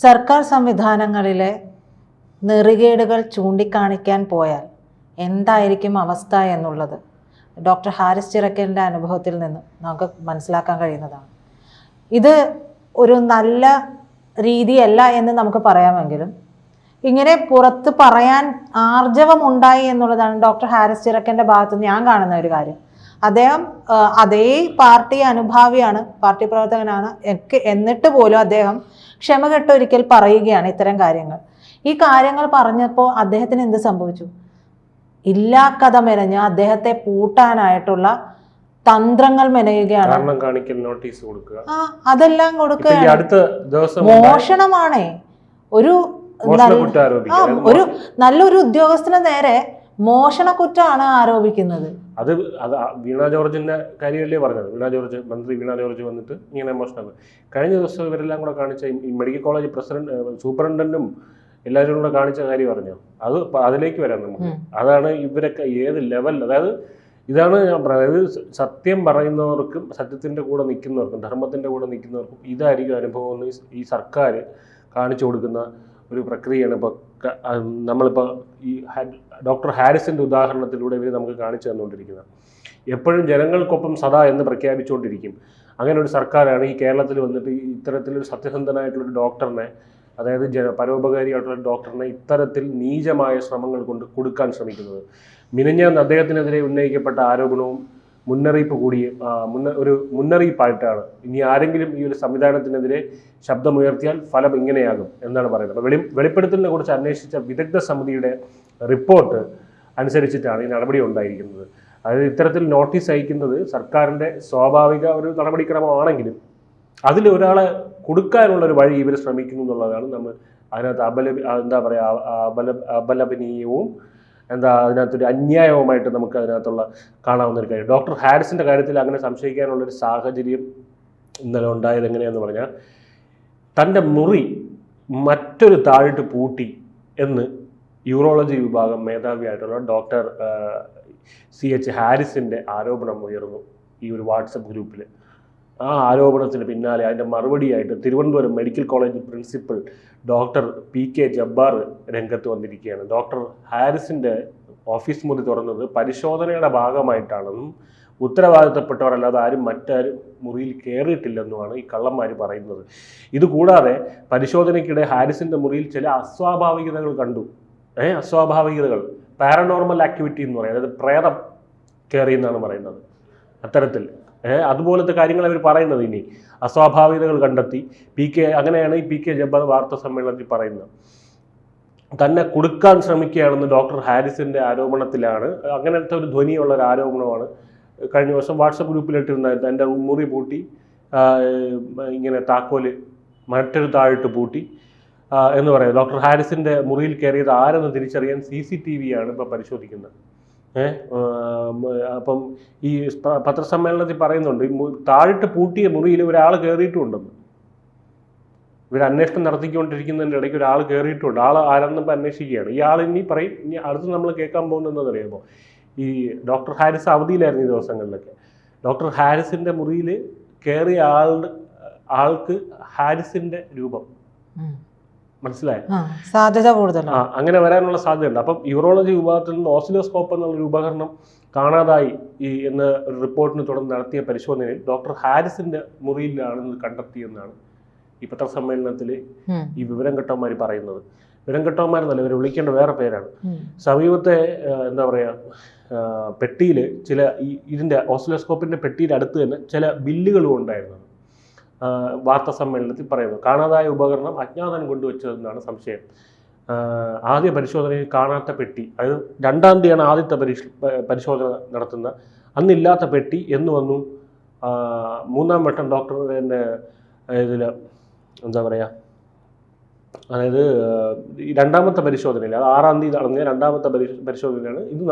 സർക്കാർ സംവിധാനങ്ങളിലെ നെറികേടുകൾ ചൂണ്ടിക്കാണിക്കാൻ പോയാൽ എന്തായിരിക്കും അവസ്ഥ എന്നുള്ളത് ഡോക്ടർ ഹാരിസ് ചിറക്കലിൻ്റെ അനുഭവത്തിൽ നിന്ന് നമുക്ക് മനസ്സിലാക്കാൻ കഴിയുന്നതാണ്. ഇത് ഒരു നല്ല രീതിയല്ല എന്ന് നമുക്ക് പറയാമെങ്കിലും ഇങ്ങനെ പുറത്ത് പറയാൻ ആർജവമുണ്ടായി എന്നുള്ളതാണ് ഡോക്ടർ ഹാരിസ് ചിറക്കലിൻ്റെ ഭാഗത്ത് ഞാൻ കാണുന്ന ഒരു കാര്യം. അദ്ദേഹം അതേ പാർട്ടി അനുഭാവിയാണ്, പാർട്ടി പ്രവർത്തകനാണ്, എന്നിട്ട് പോലും അദ്ദേഹം ക്ഷമകെട്ട് ഒരിക്കൽ പറയുകയാണ് ഇത്തരം കാര്യങ്ങൾ. ഈ കാര്യങ്ങൾ പറഞ്ഞപ്പോൾ അദ്ദേഹത്തിന് എന്ത് സംഭവിച്ചു? ഇല്ലാ കഥ മെനഞ്ഞ് അദ്ദേഹത്തെ പൂട്ടാനായിട്ടുള്ള തന്ത്രങ്ങൾ മെനയുകയാണ്. അതെല്ലാം കൊടുക്കുകയാണ്. മോഷണമാണേ. ഒരു നല്ലൊരു ഉദ്യോഗസ്ഥന് നേരെ മോഷണക്കുറ്റമാണ് ആരോപിക്കുന്നത്. അത് വീണ ജോർജിന്റെ കാര്യമല്ലേ പറഞ്ഞത്. മന്ത്രി വീണ ജോർജ് വന്നിട്ട് ഇങ്ങനെ മോഷണം കഴിഞ്ഞ ദിവസം ഇവരെല്ലാം കൂടെ കാണിച്ച ഈ മെഡിക്കൽ കോളേജ് സൂപ്രണ്ടന്റും എല്ലാവരും കൂടെ കാണിച്ച കാര്യം പറഞ്ഞു. അത് അതിലേക്ക് വരാം നമുക്ക്. അതാണ് ഇവരൊക്കെ ഏത് ലെവൽ, അതായത് ഇതാണ് ഞാൻ പറയുന്നത്. അതായത് സത്യം പറയുന്നവർക്കും സത്യത്തിന്റെ കൂടെ നിൽക്കുന്നവർക്കും ധർമ്മത്തിന്റെ കൂടെ നിൽക്കുന്നവർക്കും ഇതായിരിക്കും അനുഭവം എന്ന് ഈ സർക്കാർ കാണിച്ചു കൊടുക്കുന്ന ഒരു പ്രക്രിയയാണ് ഇപ്പോൾ നമ്മളിപ്പോൾ ഈ ഡോക്ടർ ഹാരിസിൻ്റെ ഉദാഹരണത്തിലൂടെ ഇവർ നമുക്ക് കാണിച്ചു തന്നുകൊണ്ടിരിക്കുന്നത്. എപ്പോഴും ജനങ്ങൾക്കൊപ്പം സദാ എന്ന് പ്രഖ്യാപിച്ചുകൊണ്ടിരിക്കും. അങ്ങനെ ഒരു സർക്കാരാണ് ഈ കേരളത്തിൽ വന്നിട്ട് ഇത്തരത്തിലൊരു സത്യസന്ധനായിട്ടുള്ളൊരു ഡോക്ടറിനെ, അതായത് പരോപകാരിയായിട്ടുള്ള ഡോക്ടറിനെ ഇത്തരത്തിൽ നീചമായ ശ്രമങ്ങൾ കൊണ്ട് കൊടുക്കാൻ ശ്രമിക്കുന്നത്. മിനിഞ്ഞാന്ന് അദ്ദേഹത്തിനെതിരെ ഉന്നയിക്കപ്പെട്ട ആരോപണവും ഒരു മുന്നറിയിപ്പായിട്ടാണ്. ഇനി ആരെങ്കിലും ഈ ഒരു സംവിധാനത്തിനെതിരെ ശബ്ദമുയർത്തിയാൽ ഫലം ഇങ്ങനെയാകും എന്നാണ് പറയുന്നത്. അപ്പോൾ വെളിപ്പെടുത്തലിനെ കുറിച്ച് അന്വേഷിച്ച വിദഗ്ധ സമിതിയുടെ റിപ്പോർട്ട് അനുസരിച്ചിട്ടാണ് ഈ നടപടി ഉണ്ടായിരിക്കുന്നത്. അതായത് ഇത്തരത്തിൽ നോട്ടീസ് അയക്കുന്നത് സർക്കാരിൻ്റെ സ്വാഭാവിക ഒരു നടപടിക്രമമാണെങ്കിലും അതിൽ ഒരാളെ കൊടുക്കാനുള്ളൊരു വഴി ഇവർ ശ്രമിക്കുന്നു എന്നുള്ളതാണ് നമ്മൾ അതിനകത്ത് അപലപനീയവും അതിനകത്തൊരു അന്യായവുമായിട്ട് നമുക്ക് അതിനകത്തുള്ള കാണാവുന്ന ഒരു കാര്യം. ഡോക്ടർ ഹാരിസിൻ്റെ കാര്യത്തിൽ അങ്ങനെ സംശയിക്കാനുള്ളൊരു സാഹചര്യം ഇന്നലെ ഉണ്ടായത് എങ്ങനെയാണെന്ന് പറഞ്ഞാൽ, തൻ്റെ മുറി മറ്റൊരു താഴിട്ട് പൂട്ടി എന്ന് യൂറോളജി വിഭാഗം മേധാവിയായിട്ടുള്ള ഡോക്ടർ CH ഹാരിസിൻ്റെ ആരോപണം ഉയർന്നു ഈ ഒരു വാട്സപ്പ് ഗ്രൂപ്പിൽ. ആ ആരോപണത്തിന് പിന്നാലെ അതിൻ്റെ മറുപടിയായിട്ട് Thiruvananthapuram medical college principal doctor PK Jabbar രംഗത്ത് വന്നിരിക്കുകയാണ്. ഡോക്ടർ ഹാരിസിൻ്റെ ഓഫീസ് മുറി തുറന്നത് പരിശോധനയുടെ ഭാഗമായിട്ടാണെന്നും ഉത്തരവാദിത്തപ്പെട്ടവർ അല്ലാതെ മറ്റാരും മുറിയിൽ കയറിയിട്ടില്ലെന്നുമാണ് ഈ കള്ളന്മാർ പറയുന്നത്. ഇതുകൂടാതെ പരിശോധനയ്ക്കിടെ ഹാരിസിൻ്റെ മുറിയിൽ ചില അസ്വാഭാവികതകൾ കണ്ടു. അസ്വാഭാവികതകൾ, പാരനോർമൽ ആക്ടിവിറ്റി എന്ന് പറയുന്നത്, അതായത് പ്രേതം കയറി എന്നാണ് പറയുന്നത്. അത്തരത്തിൽ അതുപോലത്തെ കാര്യങ്ങൾ അവർ പറയുന്നത്. ഇനി അസ്വാഭാവികതകൾ കണ്ടെത്തി അങ്ങനെയാണ് ഈ PK ജബ്ബാർ വാർത്താ സമ്മേളനത്തിൽ പറയുന്നത്. തന്നെ കൊടുക്കാൻ ശ്രമിക്കുകയാണെന്ന് ഡോക്ടർ ഹാരിസിൻ്റെ ആരോപണത്തിലാണ്. അങ്ങനത്തെ ഒരു ധ്വനിയുള്ള ഒരു ആരോപണമാണ് കഴിഞ്ഞ ദിവസം വാട്സപ്പ് ഗ്രൂപ്പിലിട്ടിരുന്ന. എൻ്റെ മുറി പൂട്ടി, ഇങ്ങനെ താക്കോല് മറ്റൊരു താഴിട്ട് പൂട്ടി എന്ന് പറയുന്നത്. ഡോക്ടർ ഹാരിസിൻ്റെ മുറിയിൽ കയറിയത് ആരെന്ന് തിരിച്ചറിയാൻ CCTV ആണ് ഇപ്പോൾ പരിശോധിക്കുന്നത്. അപ്പം ഈ പത്രസമ്മേളനത്തിൽ പറയുന്നുണ്ട്, ഈ താഴിട്ട് പൂട്ടിയ മുറിയിൽ ഒരാൾ കയറിയിട്ടുണ്ടെന്ന്. ഇവർ അന്വേഷണം നടത്തിക്കൊണ്ടിരിക്കുന്നതിൻ്റെ ഇടയ്ക്ക് ഒരാൾ കയറിയിട്ടുണ്ട്. ആൾ ആരെന്നിപ്പോൾ അന്വേഷിക്കുകയാണ്. ഈ ആൾ ഇനി പറയും. ഇനി അടുത്ത് നമ്മൾ കേൾക്കാൻ പോകുന്നതെന്ന് അറിയാമോ, ഈ ഡോക്ടർ ഹാരിസ് അവധിയിലായിരുന്നു ഈ ദിവസങ്ങളിലൊക്കെ. ഡോക്ടർ ഹാരിസിൻ്റെ മുറിയിൽ കയറിയ ആൾക്ക് ഹാരിസിൻ്റെ രൂപം മനസ്സിലായി, സാധ്യത കൂടുതലാണ്. അങ്ങനെ വരാനുള്ള സാധ്യതയുണ്ട്. അപ്പം യൂറോളജി വിഭാഗത്തിൽ നിന്ന് ഓസിലോസ്കോപ്പ് എന്നുള്ളൊരു ഉപകരണം കാണാതായി എന്ന ഒരു റിപ്പോർട്ടിനെ തുടർന്ന് നടത്തിയ പരിശോധനയിൽ ഡോക്ടർ ഹാരിസിന്റെ മുറിയിലാണെന്ന് കണ്ടെത്തിയെന്നാണ് ഈ പത്രസമ്മേളനത്തിൽ ഈ വിവരം കെട്ടവന്മാർ പറയുന്നത്. വിവരം കെട്ടവന്മാരെന്നല്ല, ഇവർ വിളിക്കേണ്ട വേറെ പേരാണ്. സമീപത്തെ എന്താ പറയുക, പെട്ടിയിൽ ചില ഇതിൻ്റെ ഓസിലോസ്കോപ്പിൻ്റെ പെട്ടിയുടെ അടുത്ത് തന്നെ ചില ബില്ലുകളും ഉണ്ടായിരുന്നു. വാർത്താ സമ്മേളനത്തിൽ പറയുന്നു. കാണാതായ ഉപകരണം അജ്ഞാതൻ കൊണ്ടുവച്ചതെന്നാണ് സംശയം. ആദ്യ പരിശോധനയിൽ കാണാത്ത പെട്ടി, അതായത് 2-ാം തീയതിയാണ് ആദ്യത്തെ പരിശോധന നടത്തുന്ന, അന്നില്ലാത്ത പെട്ടി എന്ന് വന്നു. 3-ാം വട്ടം ഡോക്ടറിൻ്റെ ഇതിൽ എന്താ പറയുക, അതായത് 2-ാമത്തെ പരിശോധനയിൽ, അത് 6-ാം തീയതി നടന്ന 2-ാമത്തെ പരിശോധനയിലാണ്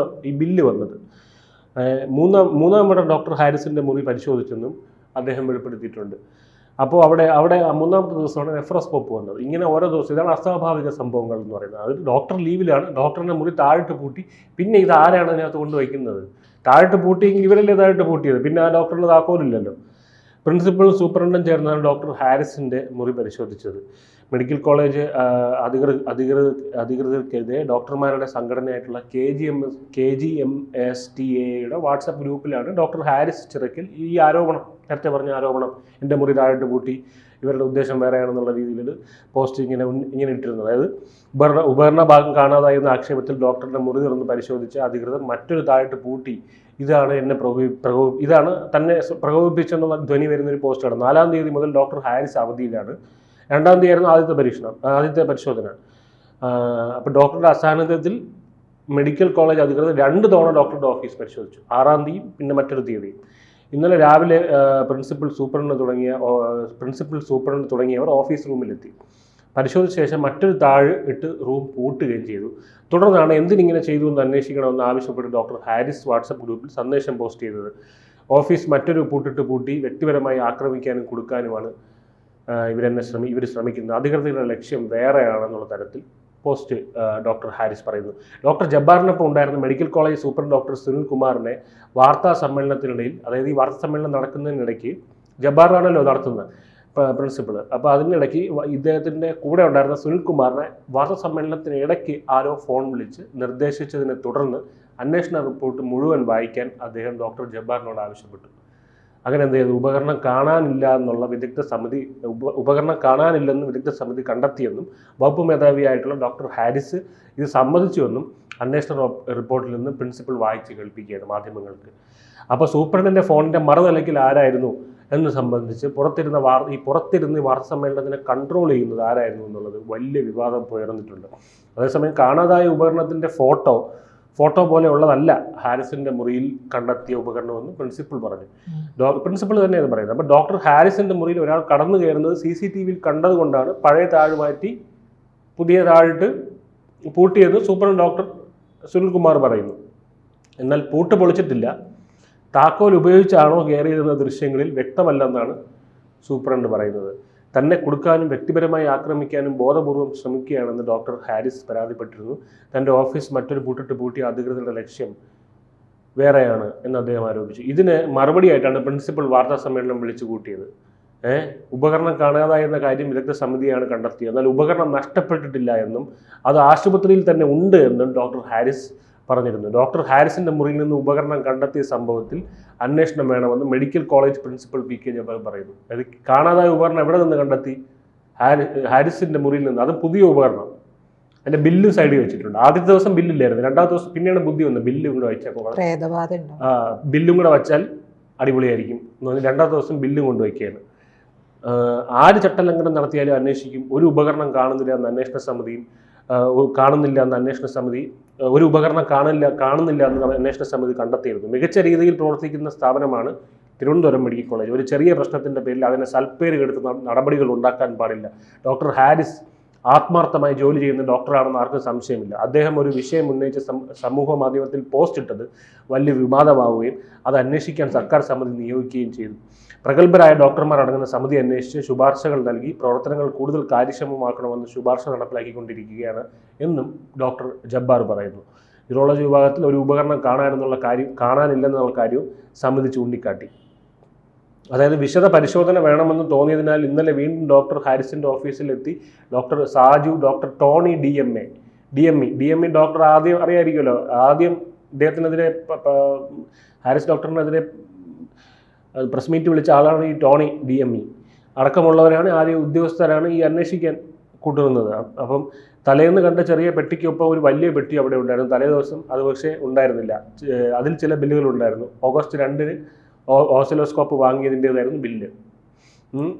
ഈ ബില്ല് വന്നത്. 3-ാം വട്ടം ഡോക്ടർ ഹാരിസിൻ്റെ മുറി പരിശോധിച്ചെന്നും അദ്ദേഹം വെളിപ്പെടുത്തിയിട്ടുണ്ട്. അപ്പോൾ അവിടെ 3-ാമത്തെ ദിവസമാണ് നെഫ്രോസ്കോപ്പ് വന്നത്. ഇങ്ങനെ ഓരോ ദിവസം ഇതാണ് അസ്വാഭാവിക സംഭവങ്ങൾ എന്ന് പറയുന്നത്. അത് ഡോക്ടർ ലീവിലാണ്, ഡോക്ടറിൻ്റെ മുറി താഴിട്ട് പൂട്ടി. പിന്നെ ഇത് ആരാണ് അതിനകത്ത് കൊണ്ടുവയ്ക്കുന്നത്? താഴിട്ട് പൂട്ടിയെങ്കിൽ ഇവരല്ലേ താഴിട്ട് പൂട്ടിയത്, പിന്നെ ആ ഡോക്ടറിന് താക്കോലില്ലല്ലോ. പ്രിൻസിപ്പൽ സൂപ്രണ്ടും ചേർന്നാണ് ഡോക്ടർ ഹാരിസിൻ്റെ മുറി പരിശോധിച്ചത്. മെഡിക്കൽ കോളേജ് അധികൃതർക്കെതിരെ ഡോക്ടർമാരുടെ സംഘടനയായിട്ടുള്ള KGMSTA വാട്സപ്പ് ഗ്രൂപ്പിലാണ് ഡോക്ടർ ഹാരിസ് ചിറക്കൽ ഈ ആരോപണം, നേരത്തെ പറഞ്ഞ ആരോപണം, എൻ്റെ മുറി താഴിട്ട് പൂട്ടി, ഇവരുടെ ഉദ്ദേശം വേറെയാണെന്നുള്ള രീതിയിൽ പോസ്റ്റ് ഇങ്ങനെ ഇട്ടിരുന്നത്. അതായത് ഉപകരണ ഭാഗം കാണാതായി എന്ന ആക്ഷേപത്തിൽ ഡോക്ടറുടെ മുറി തുറന്ന് പരിശോധിച്ച അധികൃതർ മറ്റൊരു താഴിട്ട് പൂട്ടി, ഇതാണ് എന്നെ ഇതാണ് തന്നെ പ്രകോപിപ്പിച്ചെന്നുള്ള ധ്വനി വരുന്നൊരു പോസ്റ്റാണ്. 4-ാം തീയതി മുതൽ ഡോക്ടർ ഹാരിസ് അവധിയിലാണ്. 2-ാം തീയതി ആയിരുന്നു ആദ്യത്തെ പരിശോധന. അപ്പോൾ ഡോക്ടറുടെ അസാന്നിധ്യത്തിൽ മെഡിക്കൽ കോളേജ് അധികൃതർ 2 തവണ ഡോക്ടറുടെ ഓഫീസ് പരിശോധിച്ചു. 6-ാം തീയതി പിന്നെ മറ്റൊരു തീയതി. ഇന്നലെ രാവിലെ പ്രിൻസിപ്പൽ സൂപ്രണ്ട് തുടങ്ങിയവർ ഓഫീസ് റൂമിലെത്തി. പരിശോധിച്ച ശേഷം മറ്റൊരു താഴ് ഇട്ട് റൂം പൂട്ടുകയും ചെയ്തു. തുടർന്നാണ് എന്തിനിങ്ങനെ ചെയ്തു എന്ന് അന്വേഷിക്കണമെന്ന് ആവശ്യപ്പെട്ട് ഡോക്ടർ ഹാരിസ് വാട്സപ്പ് ഗ്രൂപ്പിൽ സന്ദേശം പോസ്റ്റ് ചെയ്തത്. ഓഫീസ് മറ്റൊരു പൂട്ടി വ്യക്തിപരമായി ആക്രമിക്കാനും കൊടുക്കാനുമാണ് ഇവർ ശ്രമിക്കുന്നത്. അധികൃതരുടെ ലക്ഷ്യം വേറെയാണെന്നുള്ള തരത്തിൽ പോസ്റ്റ് ഡോക്ടർ ഹാരിസ് പറയുന്നു. ഡോക്ടർ ജബ്ബാറിനൊപ്പം ഉണ്ടായിരുന്ന medical college superintendent doctor Sunil കുമാറിനെ വാർത്താ സമ്മേളനത്തിനിടയിൽ, അതായത് ഈ വാർത്താ സമ്മേളനം നടക്കുന്നതിനിടയ്ക്ക്, ജബ്ബാറാണല്ലോ നടത്തുന്നത് പ്രിൻസിപ്പൾ, അപ്പോൾ അതിനിടയ്ക്ക് ഇദ്ദേഹത്തിൻ്റെ കൂടെ ഉണ്ടായിരുന്ന സുനിൽ കുമാറിനെ വാർത്താ സമ്മേളനത്തിനിടയ്ക്ക് ആരോ ഫോൺ വിളിച്ച് നിർദ്ദേശിച്ചതിനെ തുടർന്ന് അന്വേഷണ റിപ്പോർട്ട് മുഴുവൻ വായിക്കാൻ അദ്ദേഹം ഡോക്ടർ ജബ്ബാറിനോട് ആവശ്യപ്പെട്ടു. അങ്ങനെ എന്ത് ചെയ്തു? ഉപകരണം കാണാനില്ലെന്ന് വിദഗ്ധ സമിതി കണ്ടെത്തിയെന്നും വകുപ്പ് മേധാവിയായിട്ടുള്ള ഡോക്ടർ ഹാരിസ് ഇത് സമ്മതിച്ചുവെന്നും അന്വേഷണ റിപ്പോർട്ടിൽ നിന്ന് പ്രിൻസിപ്പൽ വായിച്ച് കേൾപ്പിക്കുകയാണ് മാധ്യമങ്ങൾക്ക്. അപ്പോൾ സൂപ്രണ്ടിൻ്റെ ഫോണിൻ്റെ മറുതലയ്ക്കിൽ ആരായിരുന്നു എന്ന് സംബന്ധിച്ച് പുറത്തിരുന്ന് വാർത്താ സമ്മേളനത്തിനെ കൺട്രോൾ ചെയ്യുന്നത് ആരായിരുന്നു എന്നുള്ളത് വലിയ വിവാദം ഉയർന്നിട്ടുണ്ട്. അതേസമയം കാണാതായ ഉപകരണത്തിൻ്റെ ഫോട്ടോ പോലെയുള്ളതല്ല ഹാരിസിൻ്റെ മുറിയിൽ കണ്ടെത്തിയ ഉപകരണമെന്ന് പ്രിൻസിപ്പൽ പറഞ്ഞു. പ്രിൻസിപ്പൽ തന്നെയാണ് പറയുന്നത്. അപ്പോൾ ഡോക്ടർ ഹാരിസിൻ്റെ മുറിയിൽ ഒരാൾ കടന്നു കയറുന്നത് CCTV കണ്ടതുകൊണ്ടാണ് പഴയ താഴ് മാറ്റി പുതിയ താഴിട്ട് പൂട്ടിയത് സൂപ്രണ്ട് ഡോക്ടർ സുനിൽകുമാർ പറയുന്നു. എന്നാൽ പൂട്ട് പൊളിച്ചിട്ടില്ല, താക്കോൽ ഉപയോഗിച്ചാണോ കയറിയിരുന്ന ദൃശ്യങ്ങളിൽ വ്യക്തമല്ലെന്നാണ് സൂപ്രണ്ട് പറയുന്നത്. തന്നെ കൊടുക്കാനും വ്യക്തിപരമായി ആക്രമിക്കാനും ബോധപൂർവം ശ്രമിക്കുകയാണെന്ന് ഡോക്ടർ ഹാരിസ് പരാതിപ്പെട്ടിരുന്നു. തൻ്റെ ഓഫീസ് മറ്റൊരു പൂട്ടിയ അധികൃതരുടെ ലക്ഷ്യം വേറെയാണ് എന്ന് അദ്ദേഹം ആരോപിച്ചു. ഇതിന് മറുപടിയായിട്ടാണ് പ്രിൻസിപ്പൽ വാർത്താ സമ്മേളനം വിളിച്ചു കൂട്ടിയത്. ഉപകരണം കാണാതായെന്ന കാര്യം വിദഗ്ധ സമിതിയാണ് കണ്ടെത്തിയത്, എന്നാൽ ഉപകരണം നഷ്ടപ്പെട്ടിട്ടില്ല എന്നും അത് ആശുപത്രിയിൽ തന്നെ ഉണ്ട് എന്നും ഡോക്ടർ ഹാരിസ് പറഞ്ഞിരുന്നു. ഡോക്ടർ ഹാരിസിൻ്റെ മുറിയിൽ നിന്ന് ഉപകരണം കണ്ടെത്തിയ സംഭവത്തിൽ അന്വേഷണം വേണമെന്ന് medical college principal PK Jabbar പറയുന്നു. അത് കാണാതായ ഉപകരണം എവിടെ നിന്ന് കണ്ടെത്തി? ഹാരിസിൻ്റെ മുറിയിൽ നിന്ന്. അതും പുതിയ ഉപകരണം. അതിൻ്റെ ബില്ലും സൈഡിൽ വെച്ചിട്ടുണ്ട്. ആദ്യത്തെ ദിവസം ബില്ലില്ലായിരുന്നു, 2ാമത്തെ ദിവസം പിന്നെയാണ് ബുദ്ധി വന്നത് ബില്ല് കൊണ്ട് വെച്ചപ്പോൾ ബില്ലും കൂടെ വച്ചാൽ അടിപൊളിയായിരിക്കും. 2ാമത്തെ ദിവസം ബില്ലും കൊണ്ട് വയ്ക്കുകയാണ്. ആര് ചട്ടലംഘനം നടത്തിയാലും അന്വേഷിക്കും. ഒരു ഉപകരണം കാണുന്നില്ല എന്ന് അന്വേഷണ സമിതി ഒരു ഉപകരണം കാണുന്നില്ല എന്ന് അന്വേഷണ സമിതി കണ്ടെത്തിയിരുന്നു. മികച്ച രീതിയിൽ പ്രവർത്തിക്കുന്ന സ്ഥാപനമാണ് തിരുവനന്തപുരം മെഡിക്കൽ കോളേജ്. ഒരു ചെറിയ പ്രശ്നത്തിൻ്റെ പേരിൽ അതിനെ സൽപ്പേര് കെടുത്ത് നടപടികൾ ഉണ്ടാക്കാൻ പാടില്ല. ഡോക്ടർ ഹാരിസ് ആത്മാർത്ഥമായി ജോലി ചെയ്യുന്ന ഡോക്ടറാണെന്ന് ആർക്കും സംശയമില്ല. അദ്ദേഹം ഒരു വിഷയം ഉന്നയിച്ച് സമൂഹ മാധ്യമത്തിൽ പോസ്റ്റ് ഇട്ടത് വലിയ വിവാദമാവുകയും അത് അന്വേഷിക്കാൻ സർക്കാർ സമിതി നിയോഗിക്കുകയും ചെയ്തു. പ്രഗത്ഭരായ ഡോക്ടർമാർ അടങ്ങുന്ന സമിതി അന്വേഷിച്ച് ശുപാർശകൾ നൽകി പ്രവർത്തനങ്ങൾ കൂടുതൽ കാര്യക്ഷമമാക്കണമെന്ന് ശുപാർശ നടപ്പിലാക്കിക്കൊണ്ടിരിക്കുകയാണ് എന്നും ഡോക്ടർ ജബ്ബാർ പറയുന്നു. യൂറോളജി വിഭാഗത്തിൽ ഒരു ഉപകരണം കാണാനില്ലെന്നുള്ള കാര്യവും സമിതി ചൂണ്ടിക്കാട്ടി. അതായത് വിശദ പരിശോധന വേണമെന്ന് തോന്നിയതിനാൽ ഇന്നലെ വീണ്ടും ഡോക്ടർ ഹാരിസിൻ്റെ ഓഫീസിലെത്തി doctor Saju, doctor Tony DME doctor ആദ്യം അറിയാമായിരിക്കുമല്ലോ. ആദ്യം ഇദ്ദേഹത്തിനെതിരെ ഹാരിസ് ഡോക്ടറിനെതിരെ പ്രസ് മീറ്റ് വിളിച്ച ആളാണ് ഈ ടോണി DME അടക്കമുള്ളവരാണ് ആദ്യ ഉദ്യോഗസ്ഥരാണ് ഈ അന്വേഷിക്കാൻ കൂട്ടുന്നത്. അപ്പം തലേന്ന് കണ്ട ചെറിയ പെട്ടിക്കൊപ്പം ഒരു വലിയ പെട്ടി അവിടെ ഉണ്ടായിരുന്നു. തലേ ദിവസം അത് പക്ഷേ ഉണ്ടായിരുന്നില്ല. അതിൽ ചില ബില്ലുകൾ ഉണ്ടായിരുന്നു. ഓഗസ്റ്റ് 2-ന് ഓസിലോസ്കോപ്പ് വാങ്ങിയതിൻ്റേതായിരുന്നു ബില്ല്.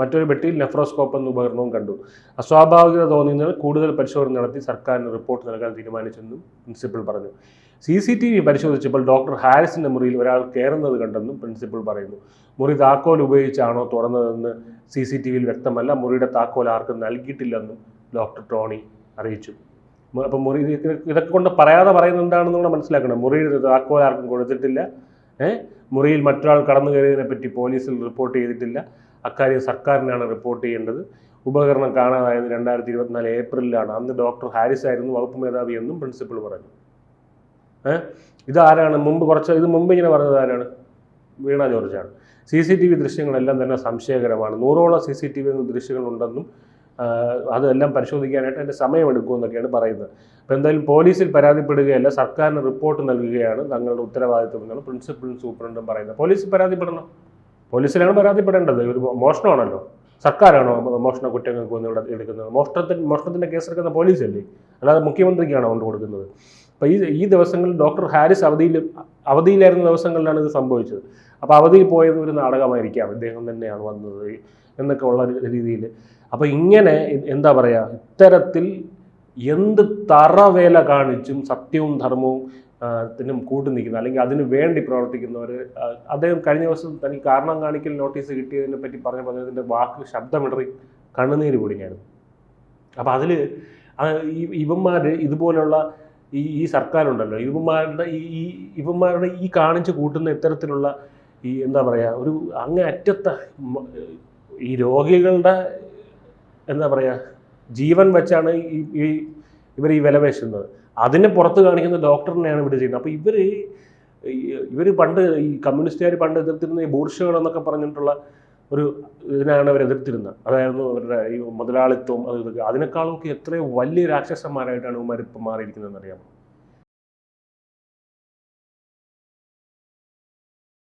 മറ്റൊരു പെട്ടിയിൽ നെഫ്രോസ്കോപ്പ് എന്ന ഉപകരണവും കണ്ടു. അസ്വാഭാവികത തോന്നിയതിനാൽ കൂടുതൽ പരിശോധന നടത്തി സർക്കാരിന് റിപ്പോർട്ട് നൽകാൻ തീരുമാനിച്ചെന്നും പ്രിൻസിപ്പൽ പറഞ്ഞു. CCTV പരിശോധിച്ചപ്പോൾ ഡോക്ടർ ഹാരിസിൻ്റെ മുറിയിൽ ഒരാൾ കയറുന്നത് കണ്ടെന്നും പ്രിൻസിപ്പൽ പറയുന്നു. മുറി താക്കോൽ ഉപയോഗിച്ചാണോ തുറന്നതെന്ന് CCTV വ്യക്തമല്ല. മുറിയുടെ താക്കോൽ ആർക്കും നൽകിയിട്ടില്ലെന്നും ഡോക്ടർ ടോണി അറിയിച്ചു. അപ്പം ഇതൊക്കെ കൊണ്ട് പറയുന്നത് എന്താണെന്ന് മനസ്സിലാക്കണം. മുറിയുടെ താക്കോൽ ആർക്കും കൊടുത്തിട്ടില്ല. മുറിയിൽ മറ്റൊരാൾ കടന്നു കയറിയതിനെ പറ്റി പോലീസിൽ റിപ്പോർട്ട് ചെയ്തിട്ടില്ല. അക്കാര്യം സർക്കാരിനാണ് റിപ്പോർട്ട് ചെയ്യേണ്ടത്. ഉപകരണം കാണാതായത് 2024 ഏപ്രിലാണ്. അന്ന് ഡോക്ടർ ഹാരിസ് ആയിരുന്നു വകുപ്പ് മേധാവി എന്നും പ്രിൻസിപ്പൽ പറഞ്ഞു. ഇതാരാണ്? ഇത് മുമ്പ് ഇങ്ങനെ പറഞ്ഞത് ആരാണ്? വീണ ജോർജാണ്. CCTV ദൃശ്യങ്ങളെല്ലാം തന്നെ സംശയകരമാണ്. 100ഓളം CCTV ദൃശ്യങ്ങളുണ്ടെന്നും അതെല്ലാം പരിശോധിക്കാനായിട്ട് അതിൻ്റെ സമയമെടുക്കുമെന്നൊക്കെയാണ് പറയുന്നത്. അപ്പോൾ എന്തായാലും പോലീസിൽ പരാതിപ്പെടുകയല്ല, സർക്കാരിന് റിപ്പോർട്ട് നൽകുകയാണ് തങ്ങളുടെ ഉത്തരവാദിത്വം എന്നാണ് പ്രിൻസിപ്പലും സൂപ്രണ്ടും പറയുന്നത്. പോലീസിൽ പരാതിപ്പെടണം, പോലീസിലാണ് പരാതിപ്പെടേണ്ടത്. ഒരു മോഷണമാണല്ലോ, സർക്കാരാണോ മോഷണ കുറ്റങ്ങൾക്ക് വന്ന് ഇവിടെ എടുക്കുന്നത്? മോഷണത്തിൻ്റെ കേസെടുക്കുന്ന പോലീസല്ലേ, അല്ലാതെ മുഖ്യമന്ത്രിക്കാണോ കൊണ്ട് കൊടുക്കുന്നത്? അപ്പോൾ ഈ ദിവസങ്ങളിൽ ഡോക്ടർ ഹാരിസ് അവധിയിലായിരുന്ന ദിവസങ്ങളിലാണ് ഇത് സംഭവിച്ചത്. അപ്പോൾ അവധിയിൽ പോയത് ഒരു നാടകമായിരിക്കാം, ഇദ്ദേഹം തന്നെയാണ് വന്നത് എന്നൊക്കെ ഉള്ള രീതിയിൽ. അപ്പോൾ ഇങ്ങനെ എന്താ പറയുക, ഇത്തരത്തിൽ എന്ത് തറവേല കാണിച്ചും സത്യവും ധർമ്മവും ത്തിനും കൂട്ടു നിൽക്കുന്ന, അല്ലെങ്കിൽ അതിന് വേണ്ടി പ്രവർത്തിക്കുന്നവർ. അദ്ദേഹം കഴിഞ്ഞ ദിവസം തനിക്ക് കാരണം കാണിക്കൽ നോട്ടീസ് കിട്ടിയതിനെ പറ്റി പറഞ്ഞപ്പോൾ അതിൻ്റെ ശബ്ദമിടറി കണ്ണുനീര് പൊടിഞ്ഞായിരുന്നു. അപ്പോൾ അതിൽ ഇവന്മാർ ഇതുപോലുള്ള ഈ സർക്കാരുണ്ടല്ലോ, ഇവന്മാരുടെ ഈ കാണിച്ച് കൂട്ടുന്ന ഇത്തരത്തിലുള്ള എന്താ പറയുക, ഒരു അങ്ങേയറ്റത്തെ ഈ രോഗികളുടെ എന്താ പറയുക ജീവൻ വെച്ചാണ് ഇവർ ഈ വില പേശുന്നത്. അതിനെ പുറത്ത് കാണിക്കുന്ന ഡോക്ടറിനെയാണ് ഇവിടെ ചെയ്യുന്നത്. അപ്പോൾ ഇവർ പണ്ട് ഈ കമ്മ്യൂണിസ്റ്റുകാർ പണ്ട് എതിർത്തിരുന്ന ഈ ബൂർഷകളെന്നൊക്കെ പറഞ്ഞിട്ടുള്ള ഒരു ഇതിനാണ് അവർ എതിർത്തിരുന്നത്. അതായിരുന്നു അവരുടെ ഈ മുതലാളിത്വം. അതിനേക്കാളൊക്കെ എത്രയോ വലിയ രാക്ഷസന്മാരായിട്ടാണ് ഇവന്മാർ ഇപ്പം മാറിയിരിക്കുന്നതെന്ന് അറിയാമോ?